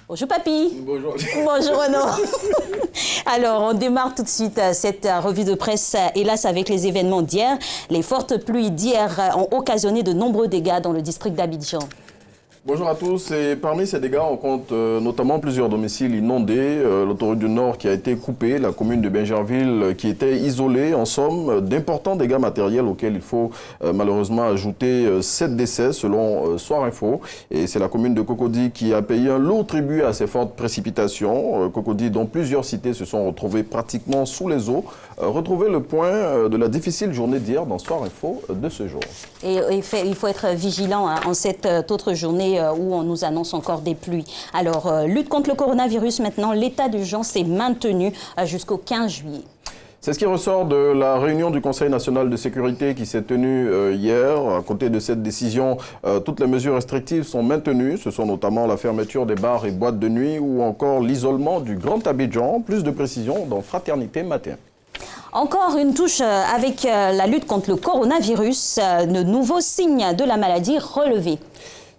Bonjour Papy. Bonjour. Bonjour Renaud. Alors, on démarre tout de suite cette revue de presse, hélas avec les événements d'hier. Les fortes pluies d'hier ont occasionné de nombreux dégâts dans le district d'Abidjan. Bonjour à tous. Et parmi ces dégâts, on compte notamment plusieurs domiciles inondés, l'autoroute du Nord qui a été coupée, la commune de Bingerville qui était isolée. En somme, d'importants dégâts matériels auxquels il faut malheureusement ajouter 7 décès selon Soir Info. Et c'est la commune de Cocody qui a payé un lourd tribut à ces fortes précipitations. Cocody, dont plusieurs cités se sont retrouvées pratiquement sous les eaux. Retrouvez le point de la difficile journée d'hier dans Soir Info de ce jour. Et il faut être vigilant en cette autre journée où on nous annonce encore des pluies. Alors, lutte contre le coronavirus maintenant, l'état d'urgence est maintenu jusqu'au 15 juillet. C'est ce qui ressort de la réunion du Conseil national de sécurité qui s'est tenue hier. À côté de cette décision, toutes les mesures restrictives sont maintenues. Ce sont notamment la fermeture des bars et boîtes de nuit ou encore l'isolement du Grand Abidjan. Plus de précisions dans Fraternité Matin. Encore une touche avec la lutte contre le coronavirus, de nouveaux signes de la maladie relevés.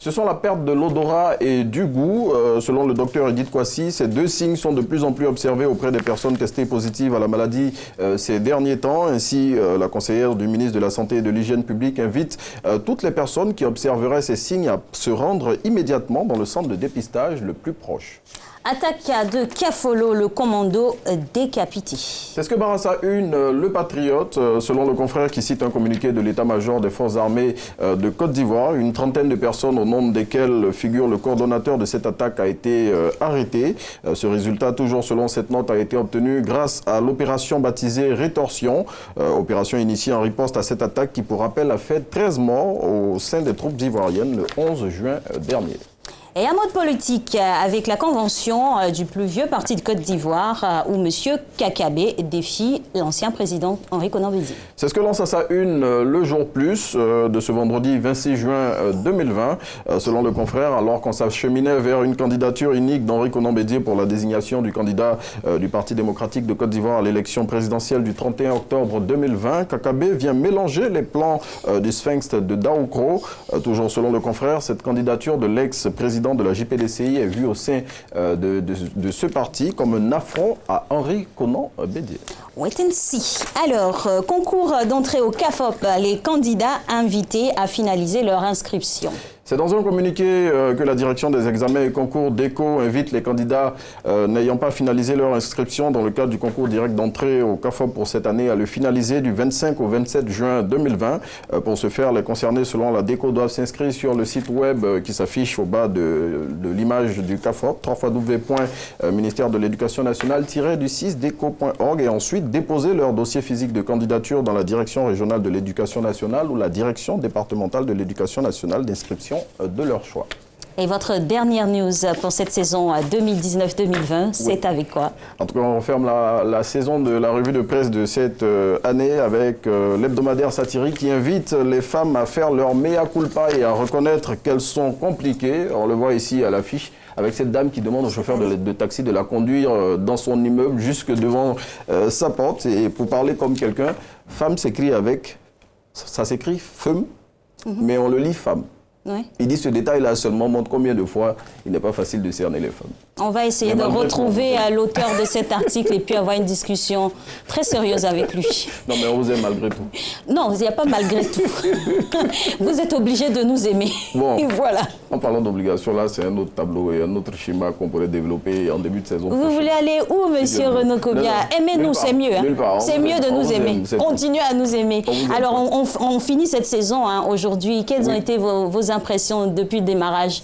Ce sont la perte de l'odorat et du goût. Selon le docteur Edith Kwasi, ces deux signes sont de plus en plus observés auprès des personnes testées positives à la maladie ces derniers temps. Ainsi, la conseillère du ministre de la Santé et de l'Hygiène publique invite toutes les personnes qui observeraient ces signes à se rendre immédiatement dans le centre de dépistage le plus proche. Attaque de Kafolo, le commando décapité. C'est ce que Barassa une, le patriote, selon le confrère qui cite un communiqué de l'état-major des forces armées de Côte d'Ivoire. Une trentaine de personnes au nombre desquelles figure le coordonnateur de cette attaque a été arrêté. Ce résultat, toujours selon cette note, a été obtenu grâce à l'opération baptisée Rétorsion. Opération initiée en riposte à cette attaque qui, pour rappel, a fait 13 morts au sein des troupes ivoiriennes le 11 juin dernier. Et un mode politique avec la convention du plus vieux parti de Côte d'Ivoire où M. Kakabé défie l'ancien président Henri Konan Bédié. C'est ce que lance à sa une le jour plus de ce vendredi 26 juin 2020. Selon le confrère, alors qu'on s'acheminait vers une candidature unique d'Henri Konan Bédié pour la désignation du candidat du Parti démocratique de Côte d'Ivoire à l'élection présidentielle du 31 octobre 2020, Kakabé vient mélanger les plans du Sphinx de Daoukro. Toujours selon le confrère, cette candidature de l'ex-président de la JPDCI est vue au sein de ce parti comme un affront à Henri Konan Bédié. Wait and see. Alors, concours d'entrée au CAFOP, les candidats invités à finaliser leur inscription. C'est dans un communiqué que la direction des examens et concours d'ECO invite les candidats n'ayant pas finalisé leur inscription dans le cadre du concours direct d'entrée au CAFOP pour cette année à le finaliser du 25 au 27 juin 2020. Pour ce faire, les concernés selon la DECO doivent s'inscrire sur le site web qui s'affiche au bas de l'image du CAFOP, www.ministère de l'Éducation nationale-du6deco.org et ensuite déposer leur dossier physique de candidature dans la direction régionale de l'Éducation nationale ou la direction départementale de l'Éducation nationale d'inscription de leur choix. Et votre dernière news pour cette saison 2019-2020, c'est avec quoi? En tout cas, on referme la saison de la revue de presse de cette année avec l'hebdomadaire satirique qui invite les femmes à faire leur mea culpa et à reconnaître qu'elles sont compliquées. On le voit ici à l'affiche avec cette dame qui demande au chauffeur de taxi de la conduire dans son immeuble jusque devant sa porte. Et pour parler comme quelqu'un, femme s'écrit avec, ça s'écrit femme, mais on le lit femme. Oui. Il dit ce détail-là seulement montre combien de fois il n'est pas facile de cerner les femmes. On va essayer de retrouver l'auteur de cet article et puis avoir une discussion très sérieuse avec lui. Non, mais on vous aime malgré tout. Non, il n'y a pas malgré tout. Vous êtes obligé de nous aimer. Bon, et voilà. En parlant d'obligation, là, c'est un autre tableau et un autre schéma qu'on pourrait développer en début de saison. Vous voulez aller où, monsieur Renaud Kobia? Aimez-nous, c'est mieux. Hein. C'est mieux de nous aimer. Continuez à nous aimer. Alors, on finit cette saison aujourd'hui. Quelles ont été vos impressions depuis le démarrage?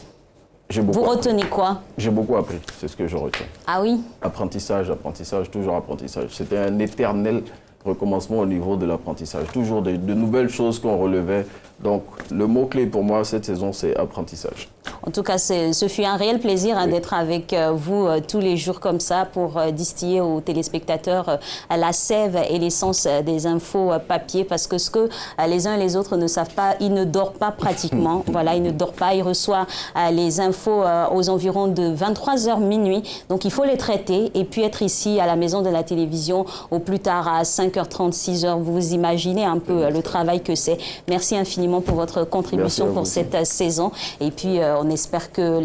Vous retenez quoi? J'ai beaucoup appris, c'est ce que je retiens. Ah oui? Apprentissage, apprentissage, toujours apprentissage. C'était un éternel recommencement au niveau de l'apprentissage. Toujours de nouvelles choses qu'on relevait. Donc, le mot-clé pour moi cette saison, c'est apprentissage. En tout cas, ce fut un réel plaisir d'être avec vous tous les jours comme ça pour distiller aux téléspectateurs la sève et l'essence des infos papier parce que ce que les uns et les autres ne savent pas, il ne dort pas pratiquement. Voilà, il ne dort pas, il reçoit les infos aux environs de 23h minuit. Donc, il faut les traiter et puis être ici à la maison de la télévision au plus tard à 5h30, 6h. Vous imaginez un peu le travail que c'est. Merci infiniment pour votre contribution pour cette saison. Et puis, on espère que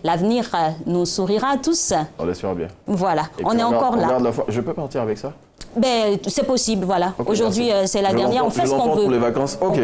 l'avenir nous sourira à tous. On l'espère bien. Voilà, on est encore là. Je peux partir avec ça? Ben, c'est possible, voilà. Okay, aujourd'hui, c'est la dernière. On fait ce qu'on veut. Pour les vacances. Ok.